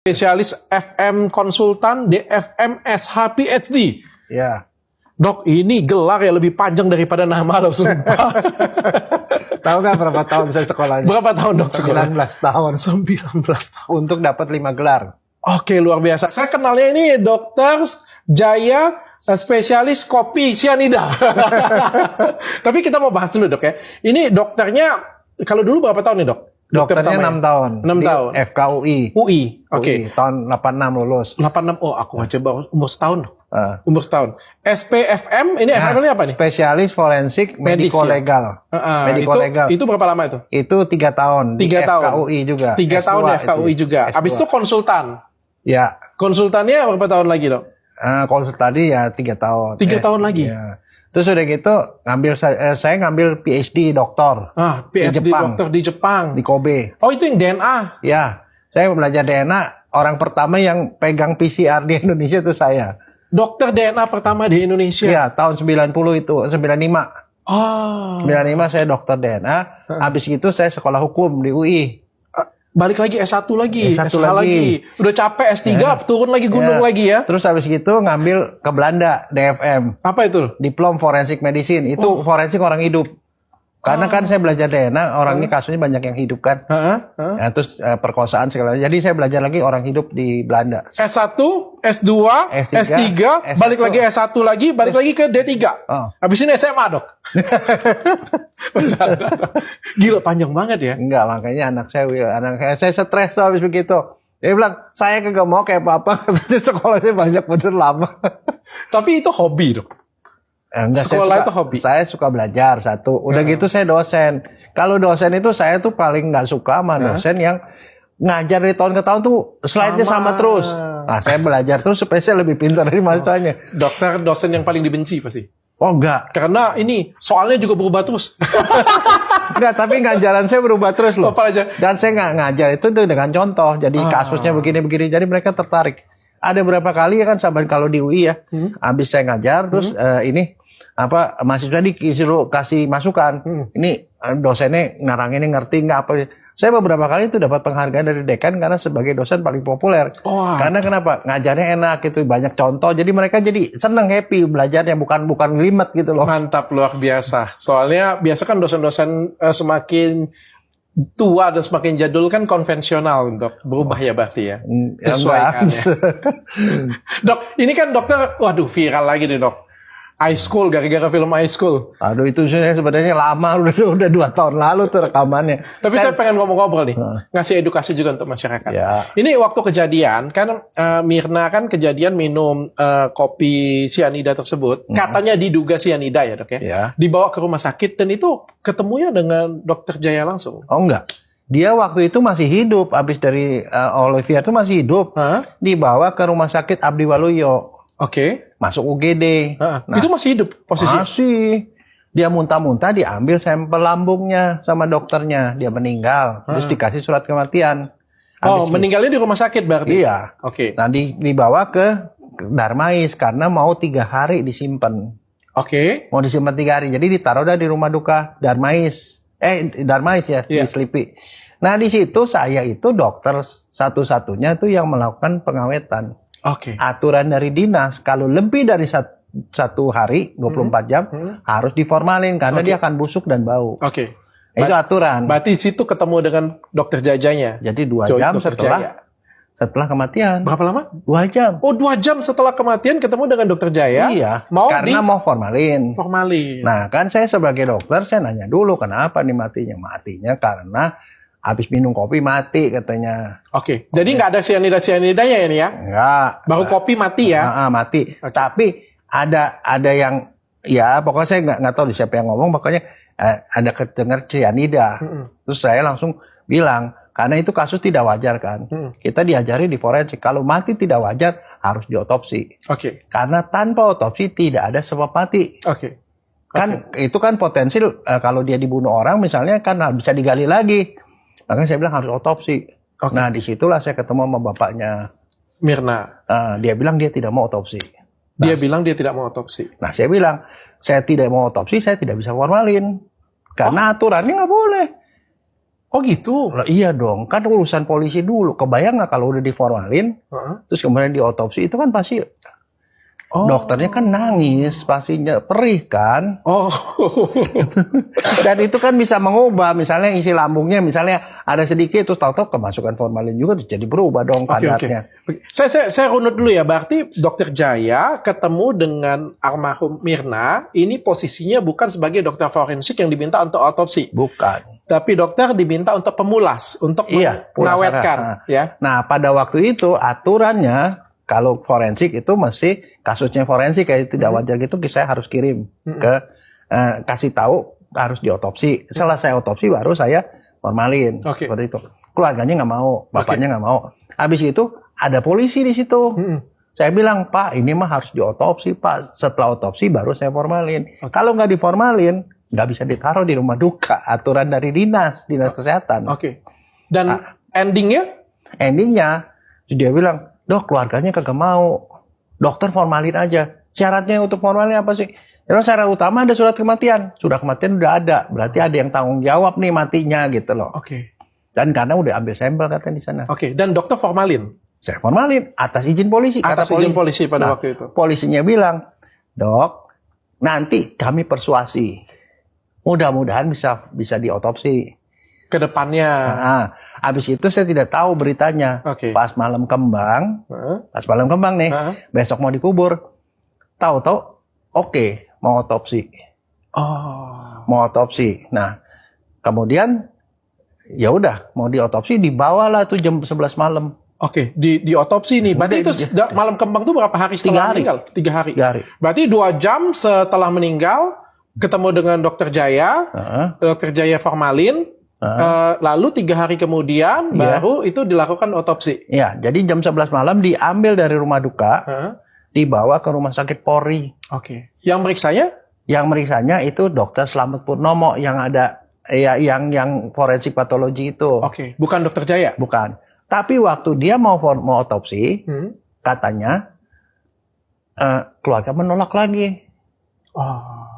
Spesialis FM konsultan DFM SH PhD. Ya. Dok, ini gelar ya lebih panjang daripada nama lo, sumpah. Tahu nggak berapa tahun saya sekolahnya? Berapa tahun dok sekolah? 19 tahun. 19 tahun. Untuk dapat 5 gelar. Oke, luar biasa. Saya kenalnya ini Dokter Jaya, spesialis kopi sianida. Tapi kita mau bahas dulu dok ya. Ini dokternya, kalau dulu berapa tahun nih dok? Dokternya 6 tahun. 6 tahun. FKUI. UI. Oke. Tahun 86 lulus. 86. Oh, aku nggak coba umur setahun. Umur setahun. SPFM, ini FM ini apa nih? Spesialis forensik mediko legal. Mediko legal. Itu berapa lama itu? Itu 3 tahun. 3 tahun. FKUI juga. 3 tahun di FKUI juga. S2. Habis itu konsultan. Ya. Konsultannya berapa tahun lagi dok? Konsultan tadi ya 3 tahun. 3 tahun lagi? Ya. Terus udah gitu saya ngambil PhD doktor. PhD di Jepang. dokter di Jepang. Di Kobe. Oh, itu yang DNA? Ya. Saya belajar DNA. Orang pertama yang pegang PCR di Indonesia itu saya. Dokter DNA pertama di Indonesia? Iya, tahun 90 itu, 95. Oh. 95 saya dokter DNA. Habis itu saya sekolah hukum di UI. Balik lagi S1 lagi, S1 SH lagi. Udah capek S3, turun lagi gunung lagi ya. Terus habis gitu ngambil ke Belanda, DFM. Apa itu? Diplom Forensik Medicine. Itu forensik orang hidup. Karena kan saya belajar DNA, orang ini kasusnya banyak yang hidup kan. Ya, terus perkosaan segala. Jadi saya belajar lagi orang hidup di Belanda. S1, S2, S3, balik lagi S1 lagi, balik lagi ke D3. Habis ini SMA dok. Gila, panjang banget ya. Enggak, makanya anak saya stres tuh habis begitu. Dia bilang, saya kagak mau kayak papa. Sekolahnya banyak bener lama. Tapi itu hobi dok. Enggak, sekolah itu hobi. Saya suka belajar satu. Udah gitu saya dosen. Kalau dosen itu saya tuh paling nggak suka sama dosen yang ngajar dari tahun ke tahun tuh slide-nya sama terus. Nah, saya belajar terus supaya saya lebih pintar dari mahasiswanya. Dokter dosen yang paling dibenci pasti. Oh enggak. Karena ini soalnya juga berubah terus. Enggak, tapi ngajaran saya berubah terus loh. Apa aja? Dan saya nggak ngajar itu tuh dengan contoh. Jadi kasusnya begini-begini. Jadi mereka tertarik. Ada berapa kali ya kan sampai kalau di UI ya. Habis saya ngajar terus mahasiswa disuruh kasih masukan. Ini dosennya ngarangin ngerti nggak apa. Saya beberapa kali itu dapat penghargaan dari dekan karena sebagai dosen paling populer. Karena kenapa? Ngajarnya enak gitu, banyak contoh. Jadi mereka jadi seneng, happy belajarnya, bukan limet gitu loh. Mantap, luar biasa. Soalnya biasa kan dosen-dosen semakin tua dan semakin jadul kan konvensional untuk berubah ya berarti ya. Sesuaikan ya. Dok, ini kan dokter, waduh viral lagi nih dok. High School, gara-gara film High School. Aduh, itu sebenarnya lama, udah 2 tahun lalu tuh rekamannya. Tapi saya pengen ngomong-ngobrol nih, ngasih edukasi juga untuk masyarakat. Ya. Ini waktu kejadian, kan Mirna kan kejadian minum kopi sianida tersebut. Katanya diduga sianida ya dok ya. Ya. Dibawa ke rumah sakit dan itu ketemunya dengan Dokter Jaya langsung. Oh enggak. Dia waktu itu masih hidup, habis dari Olivia itu masih hidup. Dibawa ke rumah sakit Abdi Waluyo. Oke. Masuk UGD. Nah, itu masih hidup posisinya? Masih. Dia muntah-muntah, diambil sampel lambungnya sama dokternya. Dia meninggal. Terus dikasih surat kematian. Meninggalnya di rumah sakit berarti? Iya. Oke. Nah, dibawa ke Darmais karena mau 3 hari disimpan. Oke. Mau disimpan 3 hari. Jadi ditaruh dah di rumah duka Darmais. Darmais ya, di Slipi. Nah, di situ saya itu dokter satu-satunya tuh yang melakukan pengawetan. Oke. Aturan dari dinas kalau lebih dari 1 hari 24 jam harus diformalin karena dia akan busuk dan bau. Oke. Itu aturan. Berarti di situ ketemu dengan dokter Jajanya. Jadi 2 jam setelah kematian. Berapa lama? 2 jam. Oh, 2 jam setelah kematian ketemu dengan dokter Jaya. Iya. Karena mau formalin. Nah, kan saya sebagai dokter saya nanya dulu kenapa nih matinya? Matinya karena habis minum kopi mati katanya. Oke. Jadi nggak ada sianida-sianidanya ini ya? Enggak. Baru kopi mati ya? Mati. Tapi ada yang ya pokoknya saya nggak tahu siapa yang ngomong, pokoknya ada kedengar sianida. Terus saya langsung bilang karena itu kasus tidak wajar kan. Kita diajari di forensik kalau mati tidak wajar harus diotopsi. Oke. Karena tanpa otopsi tidak ada sebab mati. Oke. Kan itu kan potensial kalau dia dibunuh orang misalnya kan bisa digali lagi. Makanya saya bilang harus otopsi. Nah, disitulah saya ketemu sama bapaknya Mirna. Dia bilang dia tidak mau otopsi. Dia bilang dia tidak mau otopsi. Nah, saya bilang, saya tidak mau otopsi, saya tidak bisa formalin. Karena aturannya nggak boleh. Oh gitu? Lah, iya dong, kan urusan polisi dulu. Kebayang nggak kalau udah diformalin, terus kemudian diotopsi, itu kan pasti dokternya kan nangis, pastinya perih kan. Oh. Dan itu kan bisa mengubah, misalnya isi lambungnya, misalnya ada sedikit, terus tahu-tahu kemasukan formalin juga, terus jadi berubah dong kadarnya. Saya runut dulu ya, berarti Dokter Jaya ketemu dengan almarhum Mirna, ini posisinya bukan sebagai dokter forensik yang diminta untuk otopsi. Bukan. Tapi dokter diminta untuk pemulas, untuk mengawetkan. Ya. Nah, pada waktu itu aturannya, kalau forensik itu masih kasusnya forensik kayak tidak wajar gitu, saya harus kirim ke kasih tahu harus diotopsi. Selesai otopsi baru saya formalin seperti itu. Keluarganya nggak mau, bapaknya nggak mau. Habis itu ada polisi di situ. Saya bilang, Pak, ini mah harus diotopsi, Pak. Setelah otopsi baru saya formalin. Kalau nggak diformalin, nggak bisa ditaruh di rumah duka. Aturan dari dinas kesehatan. Dan endingnya? Endingnya dia bilang, Dok, keluarganya kagak mau. Dokter formalin aja. Syaratnya untuk formalin apa sih? Karena syarat utama ada surat kematian. Surat kematian udah ada. Berarti ada yang tanggung jawab nih matinya gitu loh. Dan karena udah ambil sampel katanya di sana. Dan dokter formalin? Saya formalin atas izin polisi. Atas izin polisi pada waktu itu. Polisinya bilang, Dok, nanti kami persuasi. Mudah-mudahan bisa diotopsi. Kedepannya. Nah, habis itu saya tidak tahu beritanya. Pas malam kembang nih, besok mau dikubur. Tahu-tahu, mau otopsi. Mau otopsi. Nah, kemudian ya udah mau diotopsi, dibawalah tuh jam 11 malam. Diotopsi nih. Berarti itu malam kembang tuh berapa hari setelah meninggal? 3 hari. Berarti 2 jam setelah meninggal ketemu dengan Dokter Jaya. Dokter Jaya formalin. Lalu 3 hari kemudian baru itu dilakukan otopsi. Iya, jadi jam 11 malam diambil dari rumah duka, dibawa ke rumah sakit Polri. Yang meriksanya? Yang meriksanya itu Dokter Slamet Purnomo yang ada yang forensik patologi itu. Bukan Dokter Jaya? Bukan. Tapi waktu dia mau otopsi, katanya keluarga menolak lagi.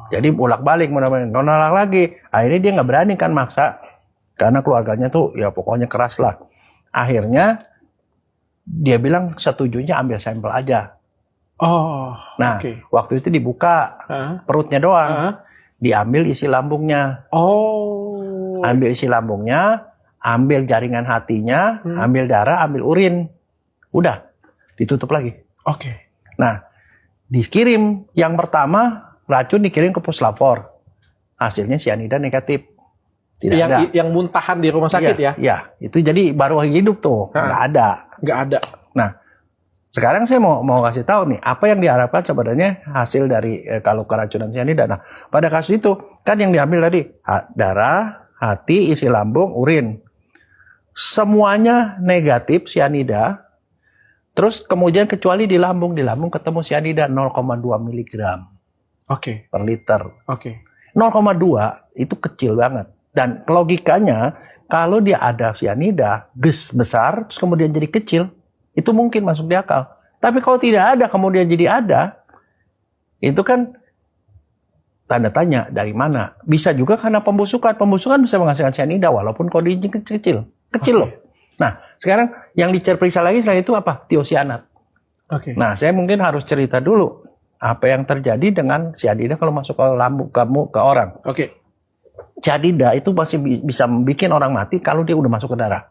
Jadi bolak-balik menolak lagi. Akhirnya dia nggak berani kan maksa. Karena keluarganya tuh ya pokoknya keras lah. Akhirnya dia bilang setujunya ambil sampel aja. Waktu itu dibuka perutnya doang. Diambil isi lambungnya. Ambil isi lambungnya, ambil jaringan hatinya, ambil darah, ambil urin. Udah, ditutup lagi. Nah, dikirim yang pertama racun dikirim ke puslapor. Hasilnya cyanida negatif. Yang muntahan di rumah sakit ya? Iya, itu jadi baru hidup tuh, nggak ada. Nah, sekarang saya mau kasih tahu nih, apa yang diharapkan sebenarnya hasil dari kalau keracunan cyanida. Nah, pada kasus itu kan yang diambil tadi darah, hati, isi lambung, urin, semuanya negatif cyanida. Terus kemudian kecuali di lambung ketemu cyanida 0,2 miligram per liter. 0,2 itu kecil banget. Dan logikanya, kalau dia ada cyanida, besar, terus kemudian jadi kecil, itu mungkin masuk di akal. Tapi kalau tidak ada, kemudian jadi ada, itu kan tanda tanya dari mana. Bisa juga karena pembusukan. Pembusukan bisa menghasilkan cyanida, walaupun kodenya kecil. Kecil loh. Nah, sekarang yang diperiksa lagi setelah itu apa? Tiosianat. Nah, saya mungkin harus cerita dulu apa yang terjadi dengan cyanida kalau masuk ke lambung kamu, ke orang. Cyanida itu masih bisa membuat orang mati kalau dia udah masuk ke darah.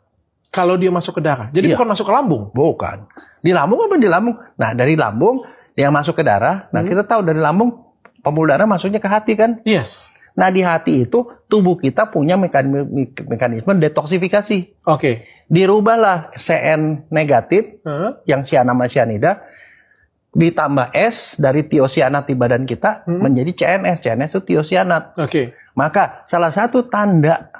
Kalau dia masuk ke darah? Jadi bukan masuk ke lambung? Bukan. Di lambung apa di lambung? Nah, dari lambung dia masuk ke darah. Nah, kita tahu dari lambung pembuluh darah masuknya ke hati kan? Yes. Nah, di hati itu tubuh kita punya mekanisme detoksifikasi. Dirubahlah CN negatif yang nama cyanida ditambah S dari tiosianat di badan kita menjadi CNS. CNS itu tiosianat. Maka salah satu tanda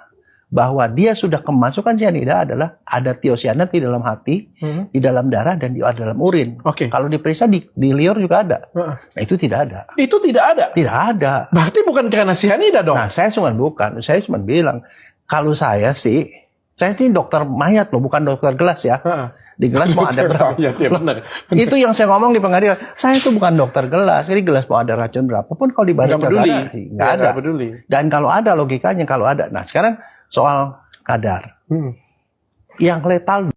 bahwa dia sudah kemasukan cyanida adalah ada tiosianat di dalam hati, di dalam darah, dan di dalam urin. Kalau diperiksa di liur juga ada. Nah, itu tidak ada. Itu tidak ada? Tidak ada. Berarti bukan karena cyanida dong? Nah, saya cuma bilang, kalau saya sih, saya ini dokter mayat loh, bukan dokter gelas ya. Di gelas mau ada berapa? Benar. Itu yang saya ngomong di pengadilan. Saya itu bukan dokter gelas. Jadi gelas mau ada racun berapapun kalau di badan nggak peduli. Nggak ada. Dan kalau ada logikanya, kalau ada. Nah, sekarang soal kadar. Yang letal